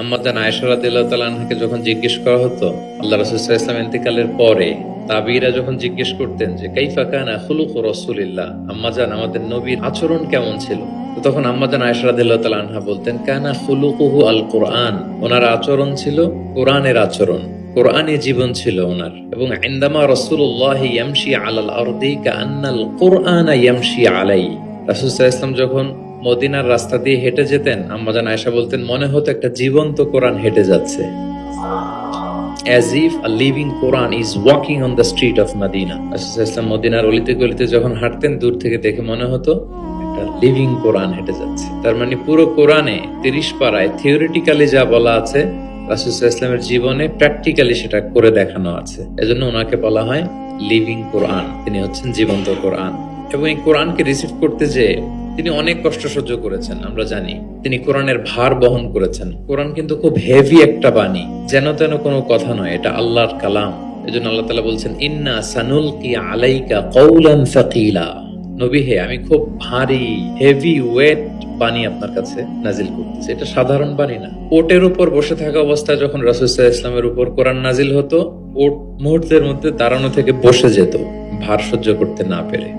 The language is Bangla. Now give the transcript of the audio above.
আম্মা জান আয়েশা রাদিয়াল্লাহু তাআলা আনহাকে যখন জিজ্ঞেস করা হতো আল্লাহ রাসূল সাল্লাল্লাহু আলাইহি ওয়াসাল্লাম ইন্তেকালের পরে, তাবিঈরা যখন জিজ্ঞেস করতেন যে কাইফা কানা খুলুকু রাসূলিল্লাহ, আম্মা জান আমাদের নবীর আচরণ কেমন ছিল, তো তখন আম্মা জান আয়েশা রাদিয়াল্লাহু তাআলা আনহা বলতেন কানা খুলুকুহু আল কুরআন, ওনার আচরণ ছিল কোরআনের আচরণ, কোরআনে জীবন ছিল ওনার। এবং ইনদামা রাসূলুল্লাহ ইয়ামশি আলাল আরদি কাআন্নাল কুরআনা ইয়ামশি আলাইহি, রাসূল সাল্লাল্লাহু আলাইহি ওয়াসাল্লাম যখন মদিনার রাস্তা দিয়ে হেঁটে যেতেন, আম্মাজান আয়েশা বলতেন মনে হতো একটা জীবন্ত কোরআন হেঁটে যাচ্ছে, as if a living Quran is walking on the street of Medina। রাসূল সাল্লাল্লাহু আলাইহি ওয়াসাল্লাম মদিনার অলিতে গলিতে যখন হাঁটতেন, দূর থেকে দেখে মনে হতো একটা লিভিং কোরআন হেঁটে যাচ্ছে। তার মানে পুরো কোরআনে 30 পারায় থিওরিটিক্যালি যা বলা আছে, রাসূল সাল্লাল্লাহু আলাইহি ওয়াসাল্লামের জীবনে প্র্যাকটিক্যালি সেটা করে দেখানো আছে। এজন্য ওনাকে বলা হয় লিভিং কোরআন, তিনি হচ্ছেন জীবন্ত কোরআন। এবং এই কোরআনকে রিসিভ করতে যে তিনি অনেক কষ্ট সহ্য করেছেন, আমরা জানি। তিনি কোরআনের ভার বহন করেছেন। কোরআন কিন্তু খুব হেভি একটা বাণী, যেন তেন কোনো কথা নয়, এটা আল্লাহর কালাম। এজন্য আল্লাহ তাআলা বলছেন ইন্না সানুলকি আলাইকা কওলান সাকিলা, নবী হে আমি খুব ভারী হেভি ওয়েট বাণী আপনার কাছে নাজিল করতেছি। এটা সাধারণ বাণী না। ওটের উপর বসে থাকা অবস্থায় যখন রাসূল সাল্লাল্লাহু আলাইহি ওয়াসাল্লামের উপর কোরআন নাজিল হতো, ওট মুহূর্তের মধ্যে দাঁড়ানো থেকে বসে যেত, ভার সহ্য করতে না পেরে।